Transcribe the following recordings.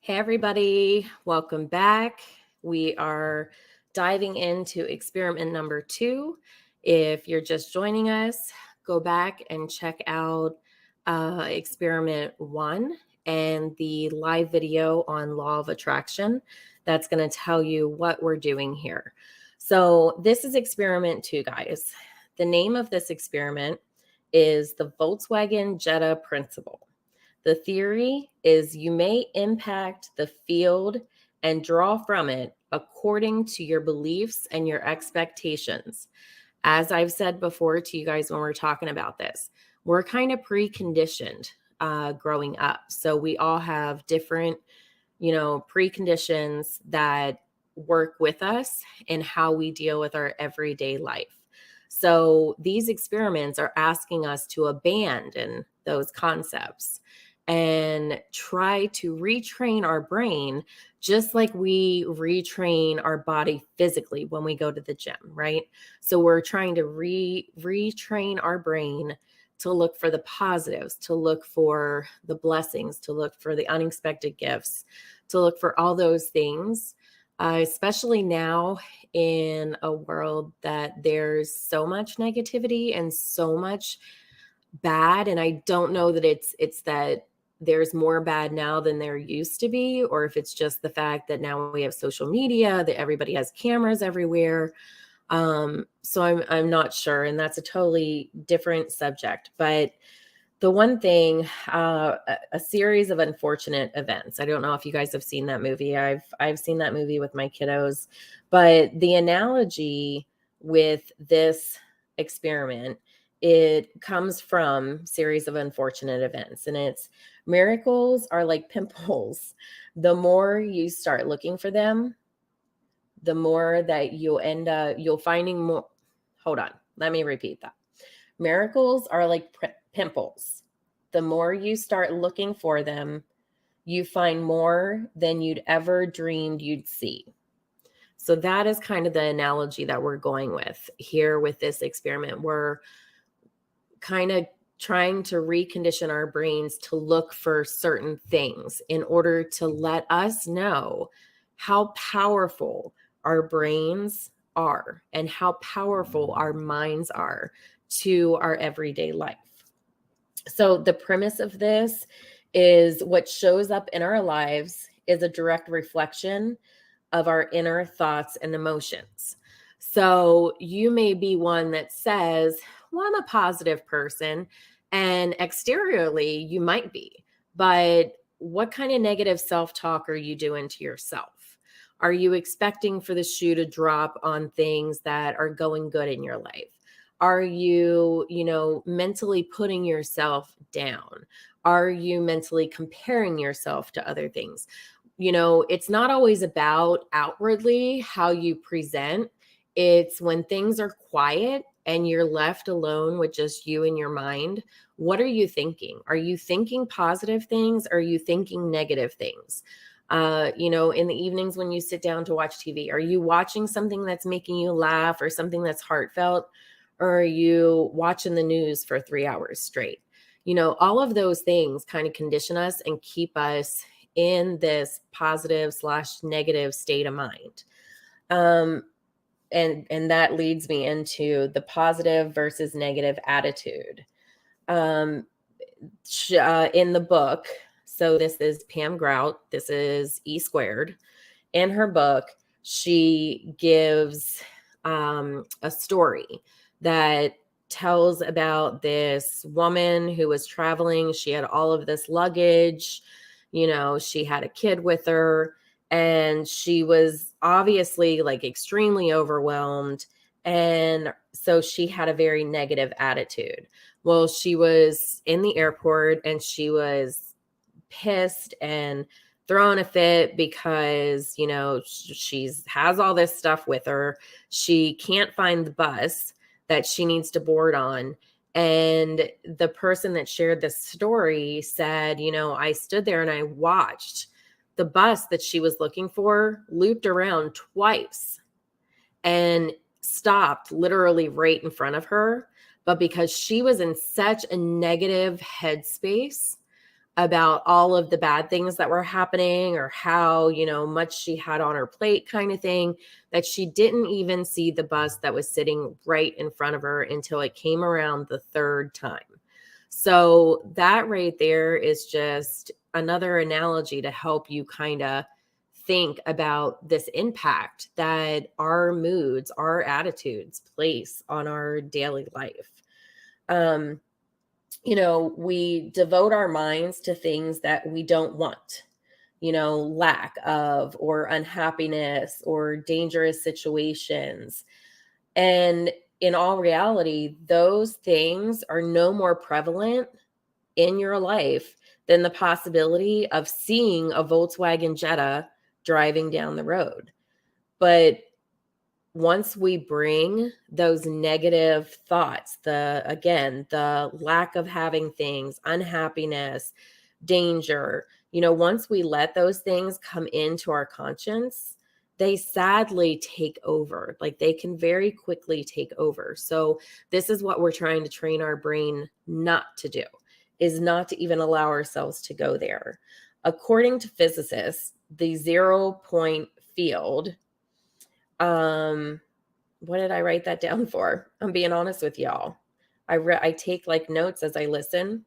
Hey, everybody, welcome back. We are diving into experiment number 2. If you're just joining us, go back and check out experiment 1 and the live video on law of attraction. That's going to tell you what we're doing here. So, this is experiment 2, guys. The name of this experiment is the Volkswagen Jetta Principle. The theory is you may impact the field and draw from it according to your beliefs and your expectations. As I've said before to you guys when we're talking about this, we're kind of preconditioned growing up. So we all have different, preconditions that work with us and how we deal with our everyday life. So these experiments are asking us to abandon those concepts and try to retrain our brain just like we retrain our body physically when we go to the gym, right? So we're trying to retrain our brain to look for the positives, to look for the blessings, to look for the unexpected gifts, to look for all those things, especially now in a world that there's so much negativity and so much bad. And I don't know that it's that there's more bad now than there used to be, or if it's just the fact that now we have social media, that everybody has cameras everywhere. So I'm not sure, and that's a totally different subject. But the one thing, a series of unfortunate events. I don't know if you guys have seen that movie. I've seen that movie with my kiddos, but the analogy with this experiment, it comes from series of unfortunate events, and it's miracles are like pimples. The more you start looking for them, the more that you'll finding more. Hold on, let me repeat that. Miracles are like pimples. The more you start looking for them, you find more than you'd ever dreamed you'd see. So that is kind of the analogy that we're going with here with this experiment. We're kind of trying to recondition our brains to look for certain things in order to let us know how powerful our brains are and how powerful our minds are to our everyday life. So the premise of this is what shows up in our lives is a direct reflection of our inner thoughts and emotions. So you may be one that says, well, I'm a positive person, and exteriorly you might be, but what kind of negative self-talk are you doing to yourself? Are you expecting for the shoe to drop on things that are going good in your life? Are you, mentally putting yourself down? Are you mentally comparing yourself to other things? It's not always about outwardly how you present. It's when things are quiet and you're left alone with just you and your mind. What are you thinking? Are you thinking positive things? Are you thinking negative things? In the evenings when you sit down to watch TV, are you watching something that's making you laugh or something that's heartfelt? Or are you watching the news for 3 hours straight? All of those things kind of condition us and keep us in this positive / negative state of mind. And that leads me into the positive versus negative attitude. In the book, so this is Pam Grout, this is E Squared. In her book, she gives a story that tells about this woman who was traveling. She had all of this luggage. She had a kid with her, and she was obviously like extremely overwhelmed. And so she had a very negative attitude. Well, she was in the airport and she was pissed and throwing a fit because, she has all this stuff with her. She can't find the bus that she needs to board on. And the person that shared this story said, I stood there and I watched the bus that she was looking for looped around twice and stopped literally right in front of her. But because she was in such a negative headspace, about all of the bad things that were happening or how, much she had on her plate kind of thing, that she didn't even see the bus that was sitting right in front of her until it came around the third time. So that right there is just another analogy to help you kind of think about this impact that our moods, our attitudes place on our daily life. We devote our minds to things that we don't want, lack of, or unhappiness, or dangerous situations. And in all reality, those things are no more prevalent in your life than the possibility of seeing a Volkswagen Jetta driving down the road. But once we bring those negative thoughts, the lack of having things, unhappiness, danger, once we let those things come into our conscience, they sadly take over. Like, they can very quickly take over. So this is what we're trying to train our brain not to do, is not to even allow ourselves to go there. According to physicists, the 0-point field, what did I write that down for? I'm being honest with y'all. I take like notes as I listen,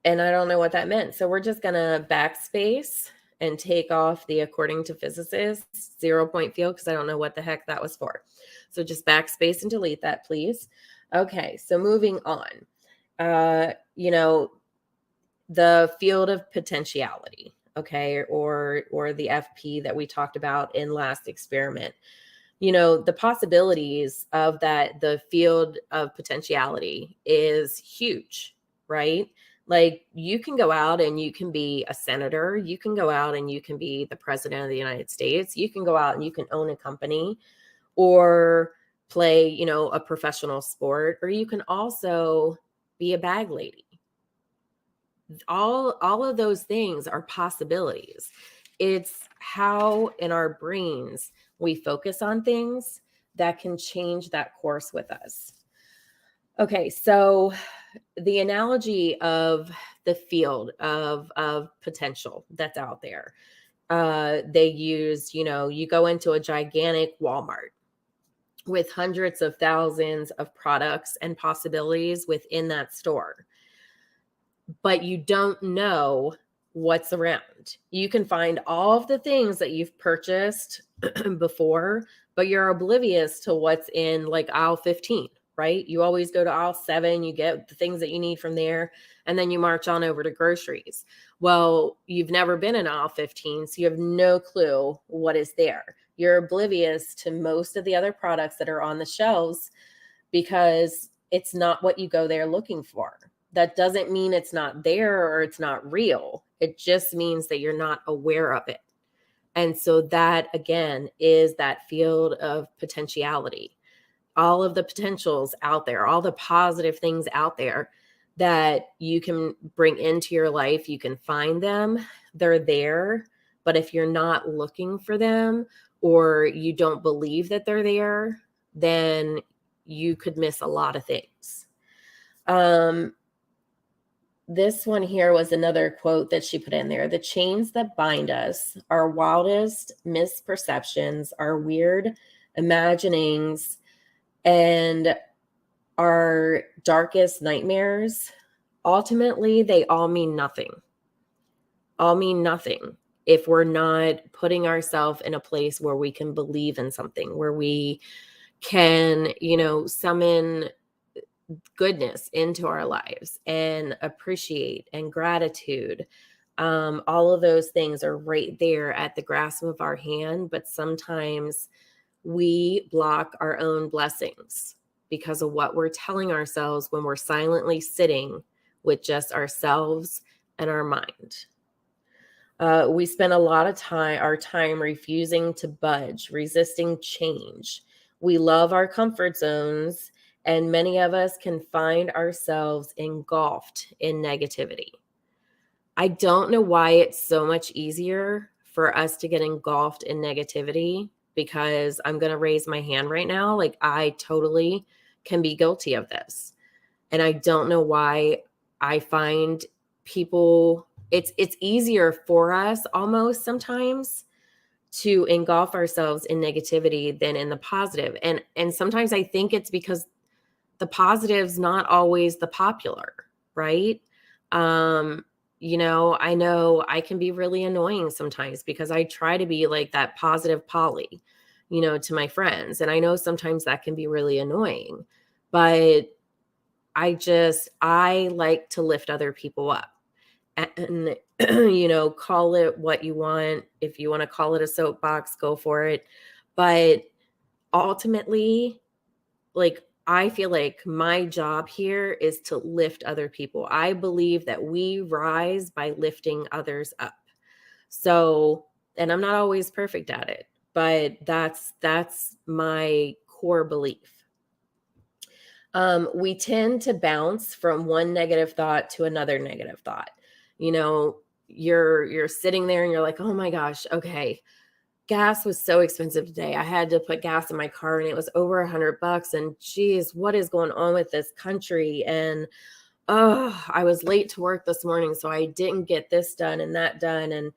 and I don't know what that meant. So we're just going to backspace and take off the according to physicists 0-point field, because I don't know what the heck that was for. So just backspace and delete that, please. Okay, so moving on. The field of potentiality, okay, or the FP that we talked about in last experiment. The possibilities of that, the field of potentiality is huge, right? Like, you can go out and you can be a senator. You can go out and you can be the president of the United States. You can go out and you can own a company or play, a professional sport, or you can also be a bag lady. All of those things are possibilities. It's how in our brains we focus on things that can change that course with us. Okay, so the analogy of the field of potential that's out there, they use, you go into a gigantic Walmart with hundreds of thousands of products and possibilities within that store, but you don't know what's around. You can find all of the things that you've purchased before, but you're oblivious to what's in like aisle 15, right? You always go to aisle 7, you get the things that you need from there, and then you march on over to groceries. Well, you've never been in aisle 15, so you have no clue what is there. You're oblivious to most of the other products that are on the shelves because it's not what you go there looking for. That doesn't mean it's not there or it's not real. It just means that you're not aware of it. And so that, again, is that field of potentiality. All of the potentials out there, all the positive things out there that you can bring into your life, you can find them. They're there. But if you're not looking for them or you don't believe that they're there, then you could miss a lot of things. This one here was another quote that she put in there. The chains that bind us, our wildest misperceptions, our weird imaginings, and our darkest nightmares, ultimately, they all mean nothing. All mean nothing if we're not putting ourselves in a place where we can believe in something, where we can, summon goodness into our lives and appreciate and gratitude. All of those things are right there at the grasp of our hand, but sometimes we block our own blessings because of what we're telling ourselves when we're silently sitting with just ourselves and our mind. We spend a lot of our time refusing to budge, resisting change. We love our comfort zones, and many of us can find ourselves engulfed in negativity. I don't know why it's so much easier for us to get engulfed in negativity, because I'm going to raise my hand right now. Like, I totally can be guilty of this. And I don't know why I find people, it's easier for us almost sometimes to engulf ourselves in negativity than in the positive. And sometimes I think it's because the positive's not always the popular, right? Um, I know I can be really annoying sometimes because I try to be like that positive Polly, to my friends. And I know sometimes that can be really annoying, but I like to lift other people up and, call it what you want. If you want to call it a soapbox, go for it. But ultimately, like, I feel like my job here is to lift other people. I believe that we rise by lifting others up. So, and I'm not always perfect at it, but that's my core belief. We tend to bounce from one negative thought to another negative thought. You know, you're sitting there and you're like, "Oh my gosh, okay, gas was so expensive today. I had to put gas in my car and it was over $100. And geez, what is going on with this country? And oh, I was late to work this morning, so I didn't get this done and that done. And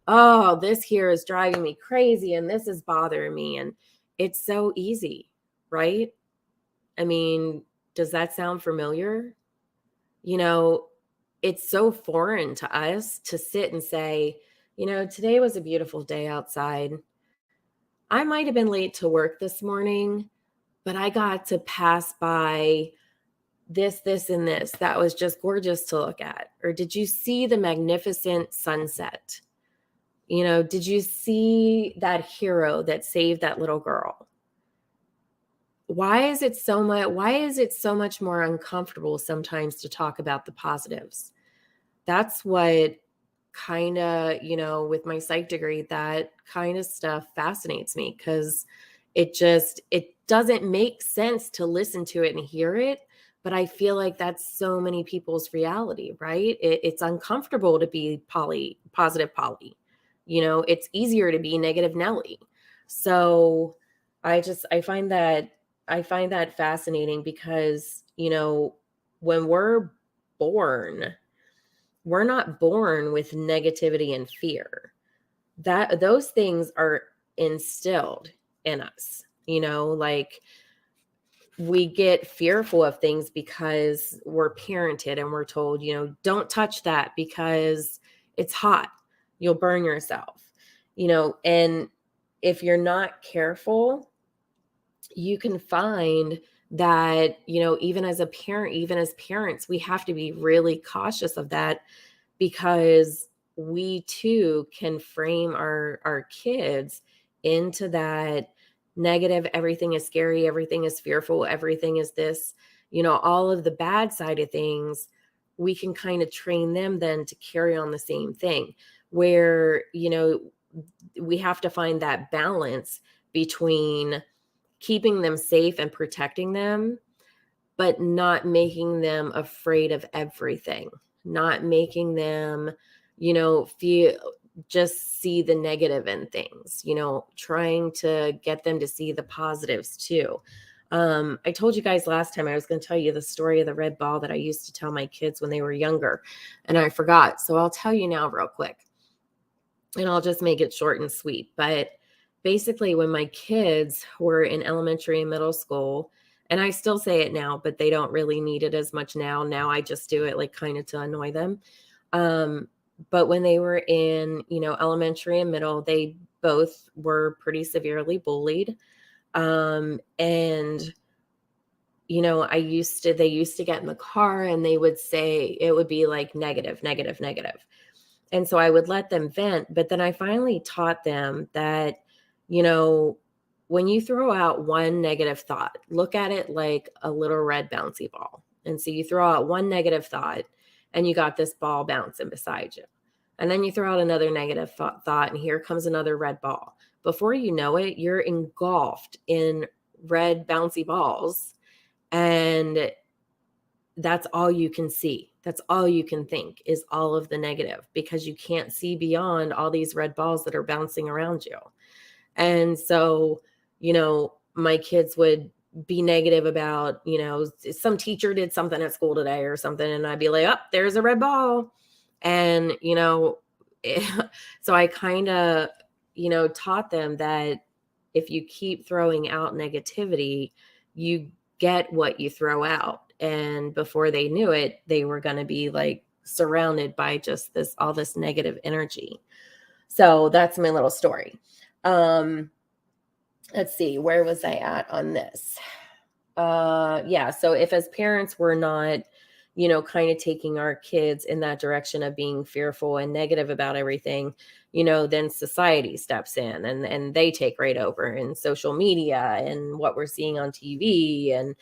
oh, this here is driving me crazy and this is bothering me." And it's so easy, right? I mean, does that sound familiar? You know, it's so foreign to us to sit and say, today was a beautiful day outside. I might have been late to work this morning, but I got to pass by this, and this. That was just gorgeous to look at. Or did you see the magnificent sunset? Did you see that hero that saved that little girl? Why is it so much more uncomfortable sometimes to talk about the positives? That's what kind of, with my psych degree, that kind of stuff fascinates me because it doesn't make sense to listen to it and hear it. But I feel like that's so many people's reality, right? It's uncomfortable to be positive Polly. It's easier to be negative Nelly. So I find that fascinating because, when born, we're not born with negativity and fear. That those things are instilled in us. Like, we get fearful of things because we're parented and we're told, don't touch that because it's hot. You'll burn yourself. And if you're not careful, you can find that, even as a parent, even as parents, we have to be really cautious of that because we too can frame our kids into that negative, everything is scary, everything is fearful, everything is this, all of the bad side of things. We can kind of train them then to carry on the same thing where, we have to find that balance between keeping them safe and protecting them, but not making them afraid of everything, not making them, feel, just see the negative in things, trying to get them to see the positives too. I told you guys last time I was going to tell you the story of the red ball that I used to tell my kids when they were younger, and I forgot. So I'll tell you now real quick, and I'll just make it short and sweet. But basically, when my kids were in elementary and middle school, and I still say it now, but they don't really need it as much now. Now I just do it like kind of to annoy them. But when they were in, elementary and middle, they both were pretty severely bullied. And they used to get in the car and they would say, it would be like negative, negative, negative. And so I would let them vent, but then I finally taught them that, when you throw out one negative thought, look at it like a little red bouncy ball. And so you throw out one negative thought and you got this ball bouncing beside you. And then you throw out another negative thought and here comes another red ball. Before you know it, you're engulfed in red bouncy balls. And that's all you can see. That's all you can think is all of the negative because you can't see beyond all these red balls that are bouncing around you. And so, my kids would be negative about, some teacher did something at school today or something. And I'd be like, oh, there's a red ball. And, so I kind of, taught them that if you keep throwing out negativity, you get what you throw out. And before they knew it, they were going to be like surrounded by just all this negative energy. So that's my little story. Let's see, where was I at on this? Yeah. So if as parents we're not, kind of taking our kids in that direction of being fearful and negative about everything, then society steps in and they take right over, in social media and what we're seeing on TV and,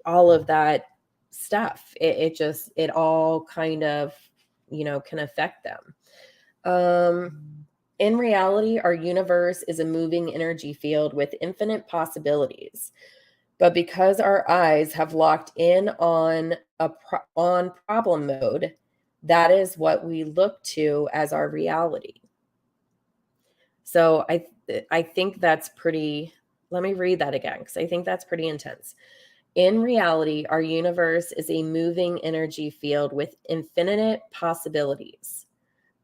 all of that stuff. It all kind of, can affect them. In reality, our universe is a moving energy field with infinite possibilities. But because our eyes have locked in on on problem mode, that is what we look to as our reality. So I think that's pretty. Let me read that again, because I think that's pretty intense. In reality, our universe is a moving energy field with infinite possibilities.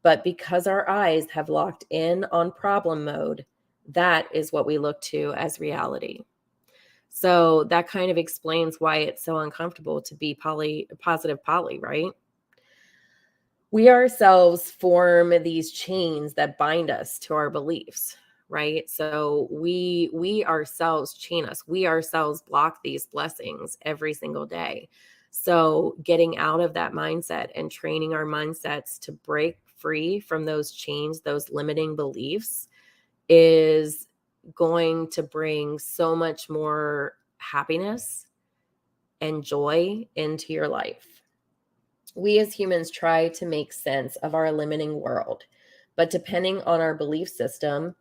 But because our eyes have locked in on problem mode, that is what we look to as reality. So that kind of explains why it's so uncomfortable to be positive poly, right? We ourselves form these chains that bind us to our beliefs, right? So we ourselves chain us. We ourselves block these blessings every single day. So getting out of that mindset and training our mindsets to break free from those chains, those limiting beliefs, is going to bring so much more happiness and joy into your life. We as humans try to make sense of our limiting world, but depending on our belief system,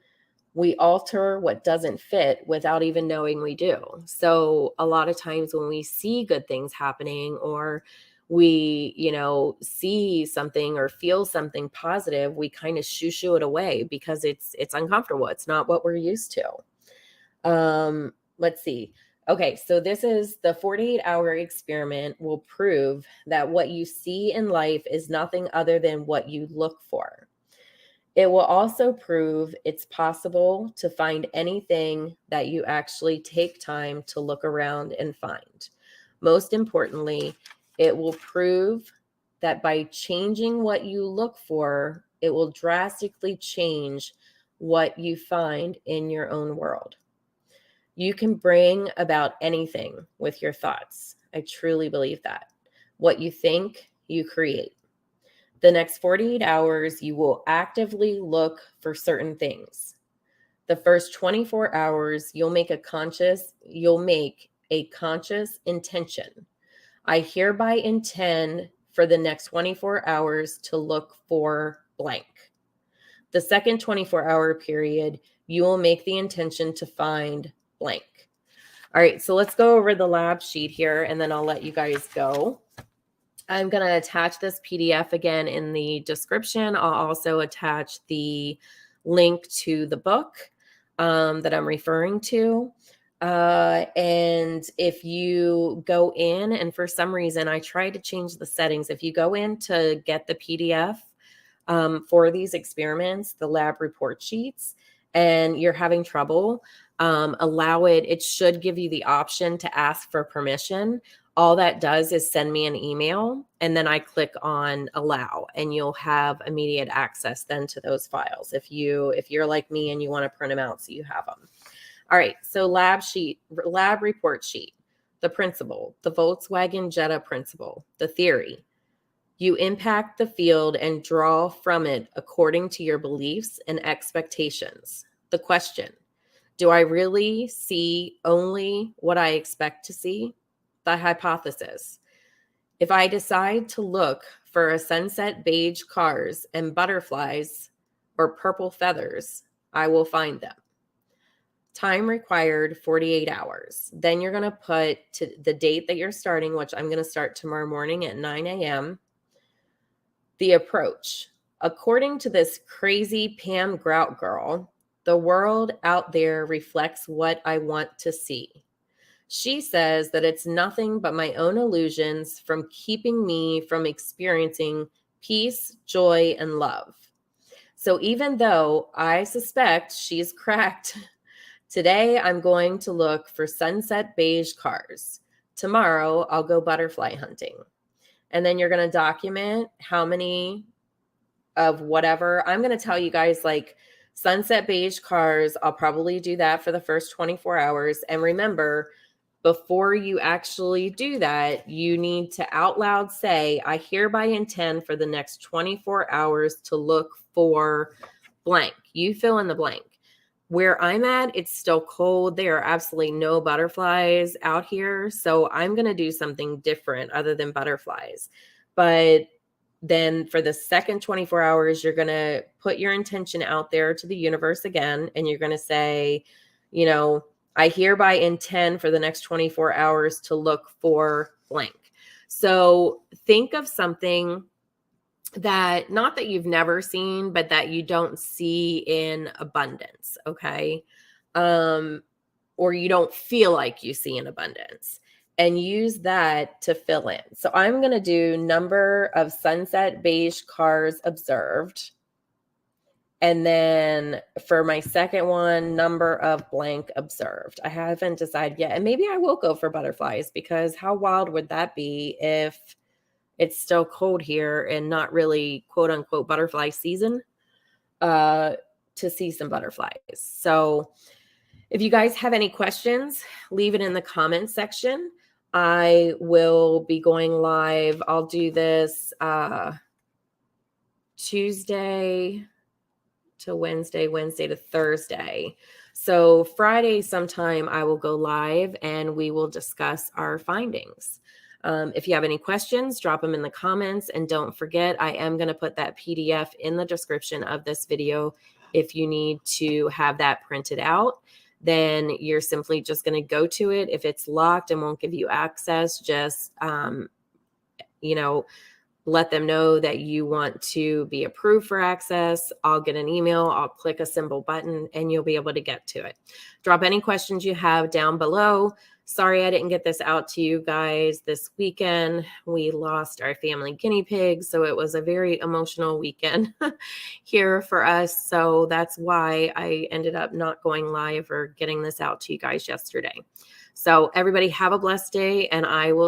we alter what doesn't fit without even knowing we do. So a lot of times when we see good things happening, or we, see something or feel something positive, we kind of shoo it away because it's uncomfortable. It's not what we're used to. Let's see. Okay, so this is the 48-hour experiment will prove that what you see in life is nothing other than what you look for. It will also prove it's possible to find anything that you actually take time to look around and find. Most importantly, it will prove that by changing what you look for, it will drastically change what you find in your own world. You can bring about anything with your thoughts. I truly believe that. What you think, you create. The next 48 hours, you will actively look for certain things. The first 24 hours, you'll make a conscious intention. I hereby intend for the next 24 hours to look for blank. The second 24-hour period, you will make the intention to find blank. All right, so let's go over the lab sheet here, and then I'll let you guys go. I'm going to attach this PDF again in the description. I'll also attach the link to the book that I'm referring to. And if you go in, and for some reason, I tried to change the settings. If you go in to get the PDF for these experiments, the lab report sheets, and you're having trouble, it should give you the option to ask for permission. All that does is send me an email, and then I click on allow, and you'll have immediate access then to those files if you're like me and you want to print them out so you have them. All right, so lab report sheet, the principle, the Volkswagen Jetta principle, the theory. You impact the field and draw from it according to your beliefs and expectations. The question, do I really see only what I expect to see? The hypothesis. If I decide to look for a sunset beige cars and butterflies or purple feathers, I will find them. Time required 48 hours. Then you're going to put to the date that you're starting, which I'm going to start tomorrow morning at 9 a.m. The approach. According to this crazy Pam Grout girl, the world out there reflects what I want to see. She says that it's nothing but my own illusions from keeping me from experiencing peace, joy, and love. So even though I suspect she's cracked, today I'm going to look for sunset beige cars. Tomorrow I'll go butterfly hunting. And then you're going to document how many of whatever. I'm going to tell you guys, like, sunset beige cars, I'll probably do that for the first 24 hours. And remember, before you actually do that, you need to out loud say, I hereby intend for the next 24 hours to look for blank. You fill in the blank. Where I'm at, it's still cold. There are absolutely no butterflies out here. So I'm going to do something different other than butterflies. But then for the second 24 hours, you're going to put your intention out there to the universe again. And you're going to say, you know, I hereby intend for the next 24 hours to look for blank. So think of something that, not that you've never seen, but that you don't see in abundance, okay? Or you don't feel like you see in abundance, and use that to fill in. So I'm going to do number of sunset beige cars observed. And then for my second one, number of blank observed. I haven't decided yet. And maybe I will go for butterflies, because how wild would that be if it's still cold here and not really quote unquote butterfly season, to see some butterflies. So if you guys have any questions, leave it in the comments section. I will be going live. I'll do this Tuesday to Wednesday, Wednesday to Thursday. So Friday sometime I will go live and we will discuss our findings. If you have any questions, drop them in the comments. And don't forget, I am going to put that PDF in the description of this video. If you need to have that printed out, then you're simply just going to go to it. If it's locked and won't give you access, just, let them know that you want to be approved for access. I'll get an email. I'll click a symbol button and you'll be able to get to it. Drop any questions you have down below. Sorry I didn't get this out to you guys this weekend. We lost our family guinea pig, so it was a very emotional weekend here for us. So that's why I ended up not going live or getting this out to you guys yesterday. So everybody have a blessed day, and I will